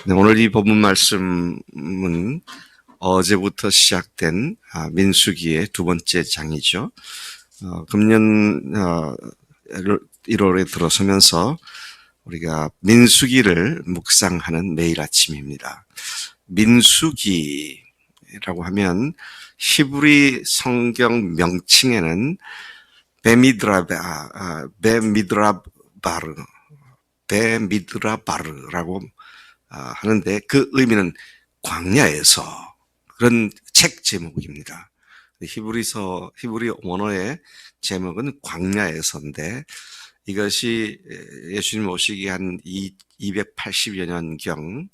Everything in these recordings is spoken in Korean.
네, 오늘 이 본문 말씀은 어제부터 시작된 민수기의 두 번째 장이죠. 금년 1월에 들어서면서 우리가 민수기를 묵상하는 매일 아침입니다. 민수기라고 하면 히브리 성경 명칭에는 베미드라바르라고 하는데 그 의미는 광야에서, 그런 책 제목입니다. 히브리 원어의 제목은 광야에서인데, 이것이 예수님 오시기 한 280여 년경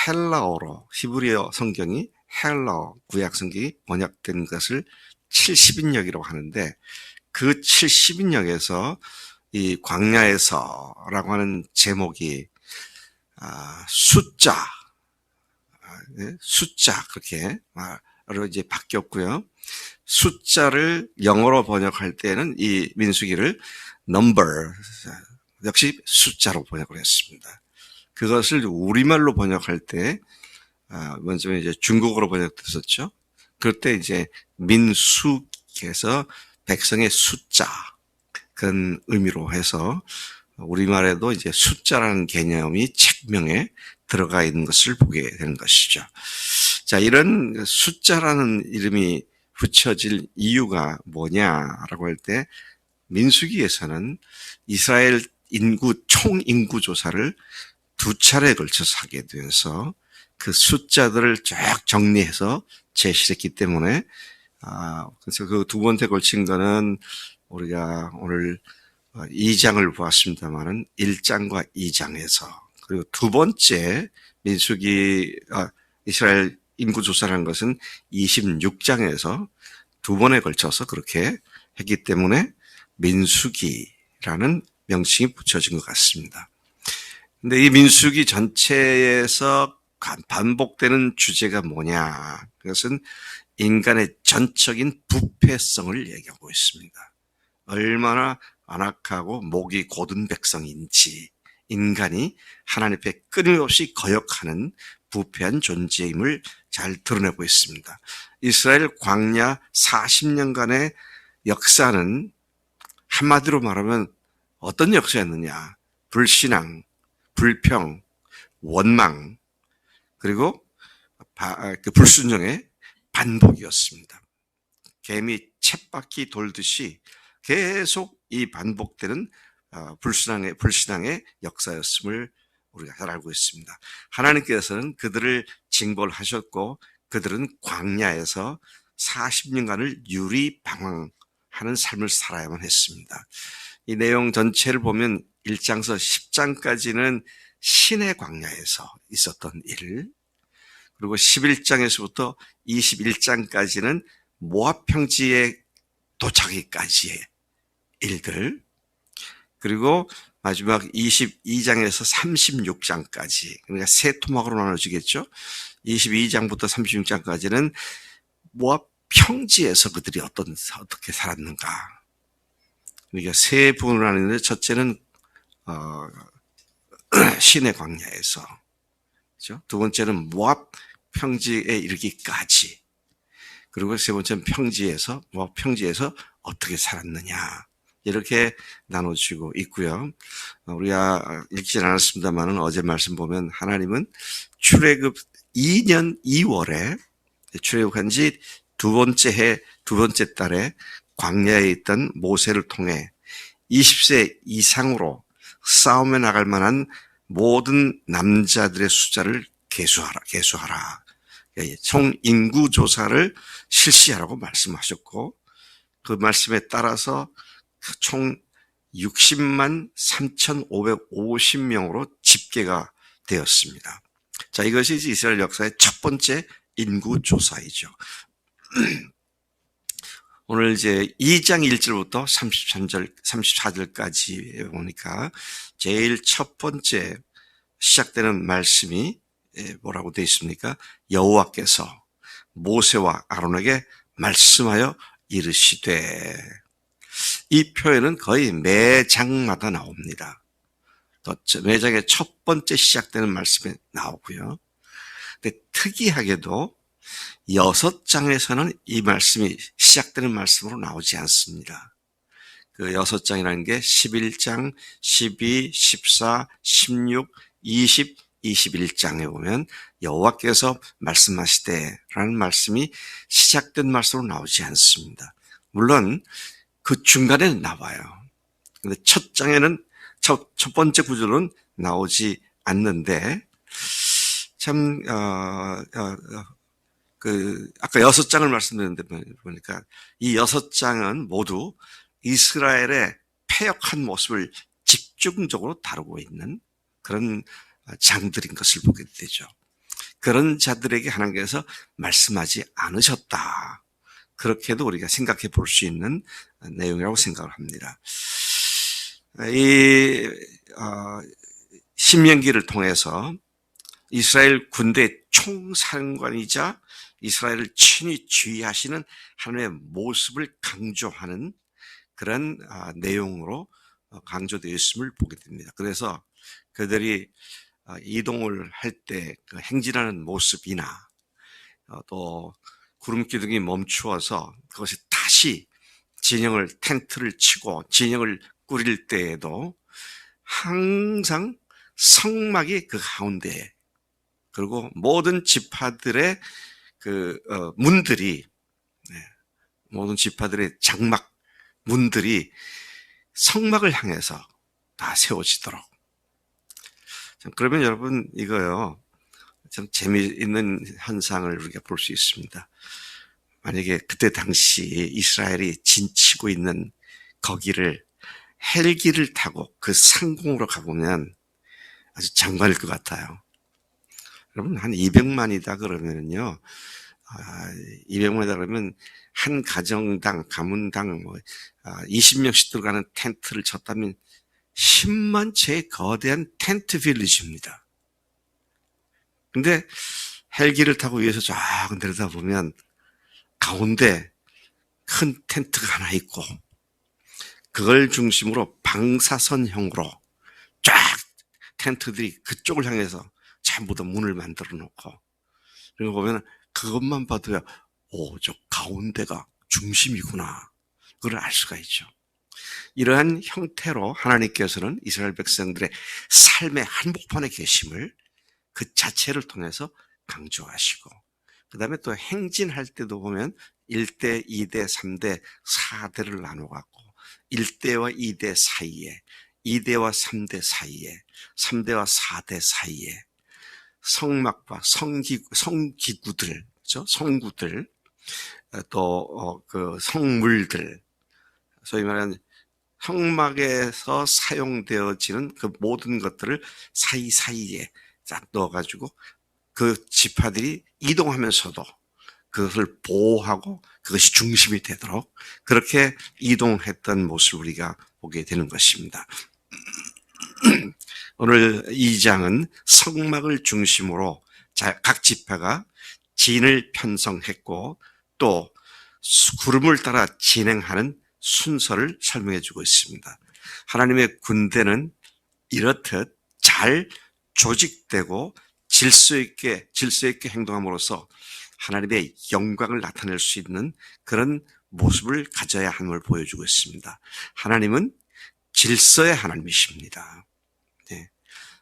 헬라어로, 히브리어 성경이 헬라어 구약 성경이 번역된 것을 70인역이라고 하는데, 그 70인역에서 이 광야에서라고 하는 제목이 숫자 그렇게 로 이제 바뀌었고요. 숫자를 영어로 번역할 때는 이 민수기를 number, 역시 숫자로 번역을 했습니다. 그것을 우리말로 번역할 때 먼저 이제 중국어로 번역됐었죠. 그때 이제 민수기에서 백성의 숫자, 그런 의미로 해서 우리말에도 이제 숫자라는 개념이 책명에 들어가 있는 것을 보게 되는 것이죠. 자, 이런 숫자라는 이름이 붙여질 이유가 뭐냐라고 할 때, 민수기에서는 이스라엘 총 인구 조사를 두 차례에 걸쳐서 하게 되어서 그 숫자들을 쭉 정리해서 제시했기 때문에, 그래서 그 두 번째 걸친 거는 우리가 오늘 2장을 보았습니다만은 1장과 2장에서, 그리고 두 번째 민수기 이스라엘 인구조사라는 것은 26장에서 두 번에 걸쳐서 그렇게 했기 때문에 민수기라는 명칭이 붙여진 것 같습니다. 근데 이 민수기 전체에서 반복되는 주제가 뭐냐? 그것은 인간의 전적인 부패성을 얘기하고 있습니다. 얼마나 안악하고 목이 곧은 백성인지, 인간이 하나님 앞에 끊임없이 거역하는 부패한 존재임을 잘 드러내고 있습니다. 이스라엘 광야 40년간의 역사는 한마디로 말하면 어떤 역사였느냐? 불신앙, 불평, 원망, 그리고 불순종의 반복이었습니다. 개미 쳇바퀴 돌듯이 계속 이 반복되는 불신앙의 역사였음을 우리가 잘 알고 있습니다. 하나님께서는 그들을 징벌하셨고, 그들은 광야에서 40년간을 유리방황하는 삶을 살아야만 했습니다. 이 내용 전체를 보면 1장에서 10장까지는 신의 광야에서 있었던 일, 그리고 11장에서부터 21장까지는 모압 평지에 도착하기까지의 일들, 그리고 마지막 22장에서 36장까지, 그러니까 세 토막으로 나눠지겠죠. 22장부터 36장까지는 모압 평지에서 그들이 어떻게 살았는가. 그러니까 세 부분으로 나누는데, 첫째는 신의 광야에서, 그렇죠? 두 번째는 모압 평지에 이르기까지, 그리고 세 번째는 모압 평지에서 어떻게 살았느냐, 이렇게 나눠지고 있고요. 우리가 읽지는 않았습니다만 어제 말씀 보면 하나님은 출애굽 2년 2월에 출애굽한 지 두 번째 달에 광야에 있던 모세를 통해 20세 이상으로 싸움에 나갈 만한 모든 남자들의 숫자를 계수하라. 총 인구 조사를 실시하라고 말씀하셨고, 그 말씀에 따라서 총 60만 3,550명으로 집계가 되었습니다. 자, 이것이 이스라엘 역사의 첫 번째 인구 조사이죠. 오늘 이제 2장 1절부터 34절까지 보니까 제일 첫 번째 시작되는 말씀이 뭐라고 되어 있습니까? 여호와께서 모세와 아론에게 말씀하여 이르시되, 이 표현은 거의 매 장마다 나옵니다. 또 매장의 첫 번째 시작되는 말씀에 나오고요. 근데 특이하게도 6장에서는 이 말씀이 시작되는 말씀으로 나오지 않습니다. 그 6장이라는 게 11장, 12, 14, 16, 20, 21장에 보면 여호와께서 말씀하시되라는 말씀이 시작된 말씀으로 나오지 않습니다. 물론 그 중간에는 나와요. 근데 첫 장에는 첫 번째 구절은 나오지 않는데 참 아까 6장을 말씀드렸는데 보니까 이 6장은 모두 이스라엘의 패역한 모습을 집중적으로 다루고 있는 그런 장들인 것을 보게 되죠. 그런 자들에게 하나님께서 말씀하지 않으셨다. 그렇게도 우리가 생각해 볼 수 있는 내용이라고 생각을 합니다. 이 신명기를 통해서 이스라엘 군대 총사령관이자 이스라엘을 친히 지휘하시는 하나님의 모습을 강조하는 그런 내용으로 강조되어 있음을 보게 됩니다. 그래서 그들이 이동을 할 때 그 행진하는 모습이나 또 구름 기둥이 멈추어서 그것이 다시 텐트를 치고 진영을 꾸릴 때에도 항상 성막이 그 가운데에, 그리고 모든 지파들의 문들이, 모든 지파들의 장막 문들이 성막을 향해서 다 세워지도록. 그러면 여러분 이거요, 참 재미있는 현상을 우리가 볼 수 있습니다. 만약에 그때 당시 이스라엘이 진치고 있는 거기를 헬기를 타고 그 상공으로 가보면 아주 장관일 것 같아요. 여러분 한 200만이다 그러면요, 200만이다 그러면 한 가정당, 가문당 20명씩 들어가는 텐트를 쳤다면 10만 채의 거대한 텐트 빌리지입니다. 근데 헬기를 타고 위에서 쫙 내려다보면 가운데 큰 텐트가 하나 있고 그걸 중심으로 방사선형으로 쫙 텐트들이 그쪽을 향해서 전부 다 문을 만들어 놓고, 그리고 보면 그것만 봐도야, 저 가운데가 중심이구나, 그걸 알 수가 있죠. 이러한 형태로 하나님께서는 이스라엘 백성들의 삶의 한복판에 계심을 그 자체를 통해서 강조하시고, 그 다음에 또 행진할 때도 보면 1대, 2대, 3대, 4대를 나눠갖고 1대와 2대 사이에, 2대와 3대 사이에, 3대와 4대 사이에 성막과 성기구들, 그렇죠? 성구들, 또 그 성물들, 소위 말하는 성막에서 사용되어지는 그 모든 것들을 사이사이에 딱 넣어가지고 그 지파들이 이동하면서도 그것을 보호하고 그것이 중심이 되도록 그렇게 이동했던 모습을 우리가 보게 되는 것입니다. 오늘 2장은 성막을 중심으로 각 지파가 진을 편성했고 또 구름을 따라 진행하는 순서를 설명해 주고 있습니다. 하나님의 군대는 이렇듯 잘 조직되고 질서 있게 행동함으로써 하나님의 영광을 나타낼 수 있는 그런 모습을 가져야 함을 보여주고 있습니다. 하나님은 질서의 하나님이십니다.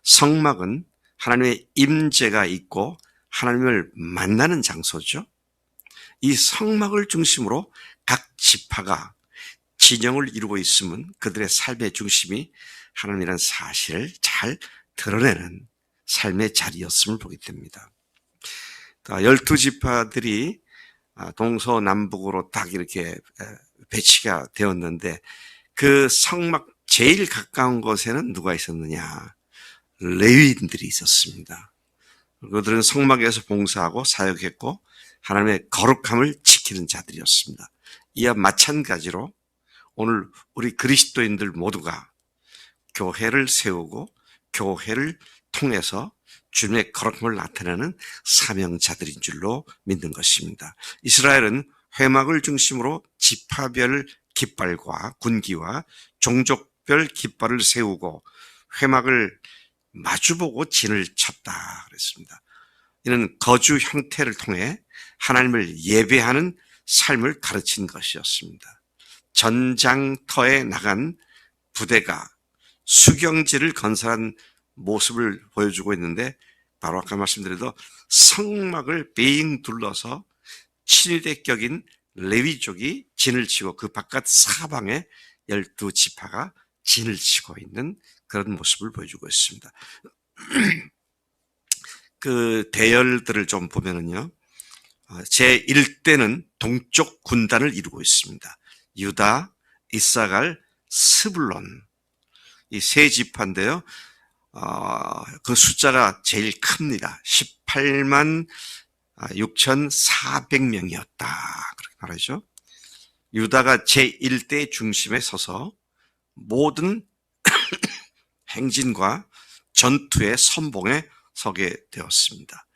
성막은 하나님의 임재가 있고 하나님을 만나는 장소죠. 이 성막을 중심으로 각 지파가 진영을 이루고 있으면 그들의 삶의 중심이 하나님이라는 사실을 잘 드러내는 삶의 자리였음을 보게 됩니다. 12지파들이 동서남북으로 딱 이렇게 배치가 되었는데 그 성막 제일 가까운 곳에는 누가 있었느냐? 레위인들이 있었습니다. 그들은 성막에서 봉사하고 사역했고 하나님의 거룩함을 지키는 자들이었습니다. 이와 마찬가지로 오늘 우리 그리스도인들 모두가 교회를 세우고 교회를 통해서 주님의 거룩함을 나타내는 사명자들인 줄로 믿는 것입니다. 이스라엘은 회막을 중심으로 지파별 깃발과 군기와 종족별 깃발을 세우고 회막을 마주보고 진을 쳤다 그랬습니다. 이는 거주 형태를 통해 하나님을 예배하는 삶을 가르친 것이었습니다. 전장터에 나간 부대가 수경지를 건설한 모습을 보여주고 있는데, 바로 아까 말씀드린 성막을 빙 둘러서 친위대 격인 레위족이 진을 치고 그 바깥 사방에 12지파가 진을 치고 있는 그런 모습을 보여주고 있습니다. 그 대열들을 좀 보면은요, 제1대는 동쪽 군단을 이루고 있습니다. 유다, 이사갈, 스불론, 이 세 지파인데요. 그 숫자가 제일 큽니다. 18만 6,400명이었다. 그렇게 말하죠. 유다가 제1대 중심에 서서 모든 행진과 전투의 선봉에 서게 되었습니다.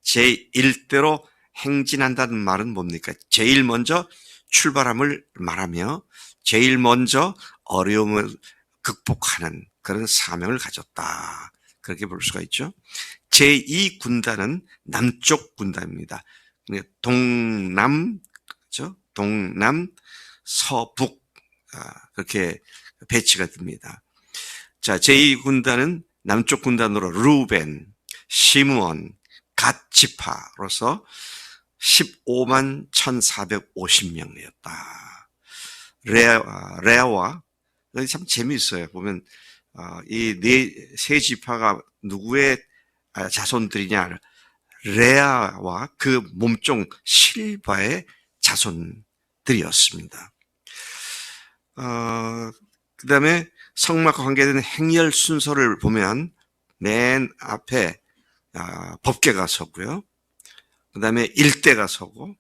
제1대로 행진한다는 말은 뭡니까? 제일 먼저 출발함을 말하며 제일 먼저 어려움을 극복하는 그런 사명을 가졌다. 그렇게 볼 수가 있죠. 제2군단은 남쪽 군단입니다. 동남, 그렇죠? 동남, 서북, 그렇게 배치가 됩니다. 자, 제2군단은 남쪽 군단으로 루벤, 시므온, 갓 지파로서 15만 1,450명이었다. 레아와, 참 재미있어요. 보면, 세 지파가 누구의 자손들이냐. 레아와 그 몸종 실바의 자손들이었습니다. 그 다음에 성막과 관계된 행렬 순서를 보면 맨 앞에 법궤가 서고요. 그 다음에 일대가 서고,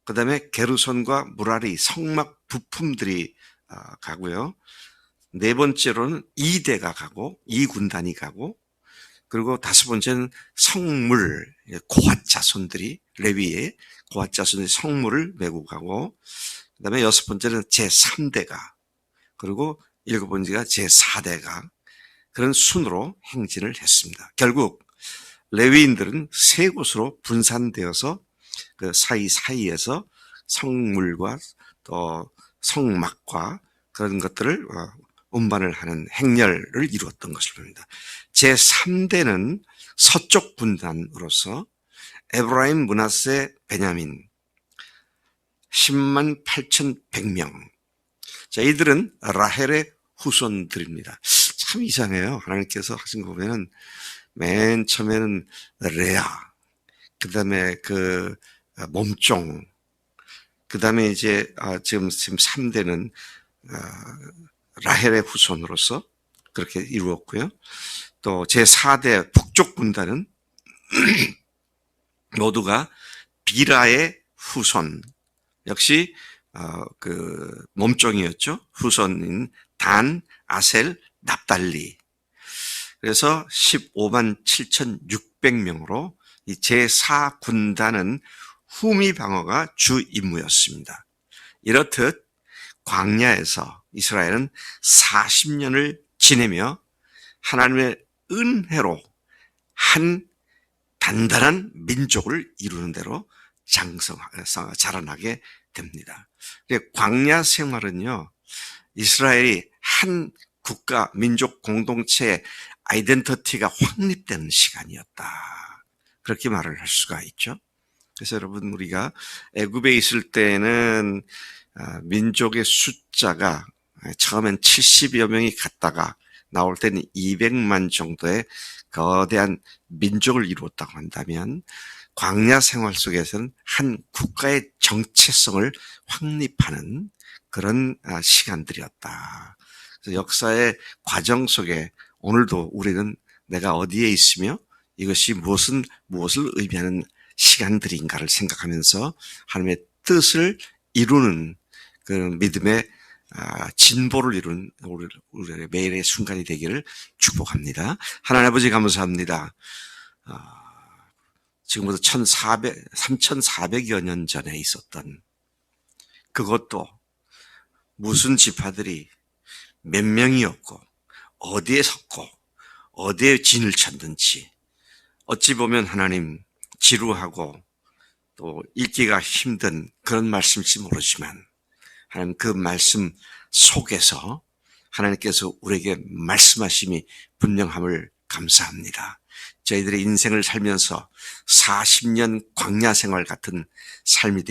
그 다음에 게르손과 무라리 성막 부품들이 가고요. 네 번째로는 2대가 가고 2군단이 가고, 그리고 다섯 번째는 성물, 고앗 자손들이, 레위의 고앗 자손들이 성물을 메고 가고, 그 다음에 여섯 번째는 제3대가, 그리고 일곱 번째가 제4대가 그런 순으로 행진을 했습니다. 결국 레위인들은 세 곳으로 분산되어서 그 사이사이에서 성물과 또 성막과 그런 것들을 운반을 하는 행렬을 이루었던 것을 봅니다. 제3대는 서쪽 군단으로서 에브라임, 므낫세, 베냐민 10만 8,100명. 자, 이들은 라헬의 후손들입니다. 참 이상해요. 하나님께서 하신 거 보면은 맨 처음에는 레아, 그 다음에 그 몸종, 그 다음에 이제 지금 3대는 라헬의 후손으로서 그렇게 이루었고요. 또 제4대 북쪽 군단은 모두가 비라의 후손, 역시 그 몸종이었죠. 후손인 단, 아셀, 납달리. 그래서 15만 7,600명으로 이 제4군단은 후미 방어가 주 임무였습니다. 이렇듯 광야에서 이스라엘은 40년을 지내며 하나님의 은혜로 한 단단한 민족을 이루는 대로 자라나게 됩니다. 광야 생활은요, 이스라엘이 한 국가, 민족 공동체의 아이덴티티가 확립되는 시간이었다. 그렇게 말을 할 수가 있죠. 그래서 여러분, 우리가 애굽에 있을 때는 민족의 숫자가 처음엔 70여 명이 갔다가 나올 때는 200만 정도의 거대한 민족을 이루었다고 한다면, 광야 생활 속에서는 한 국가의 정체성을 확립하는 그런 시간들이었다. 그래서 역사의 과정 속에 오늘도 우리는 내가 어디에 있으며 이것이 무엇을 의미하는 시간들인가를 생각하면서 하나님의 뜻을 이루는 그 믿음의 진보를 이루는 우리의 매일의 순간이 되기를 축복합니다. 하나님 아버지 감사합니다. 지금부터 3,400여 년 전에 있었던 그것도 무슨 지파들이 몇 명이었고 어디에 섰고 어디에 진을 쳤는지, 어찌 보면 하나님 지루하고 또 읽기가 힘든 그런 말씀일지 모르지만 하나님 그 말씀 속에서 하나님께서 우리에게 말씀하심이 분명함을 감사합니다. 저희들의 인생을 살면서 40년 광야 생활 같은 삶이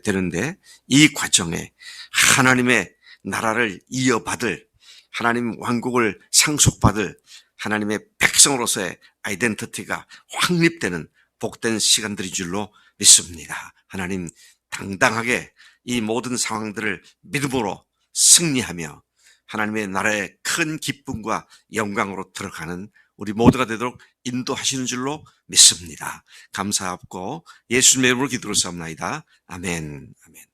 되는데 이 과정에 하나님의 나라를 이어받을, 하나님 왕국을 상속받을 하나님의 백성으로서의 아이덴티티가 확립되는 복된 시간들인 줄로 믿습니다. 하나님 당당하게 이 모든 상황들을 믿음으로 승리하며 하나님의 나라의 큰 기쁨과 영광으로 들어가는 우리 모두가 되도록 인도하시는 줄로 믿습니다. 감사하고 예수님의 이름으로 기도로 삼나이다. 아멘. 아멘.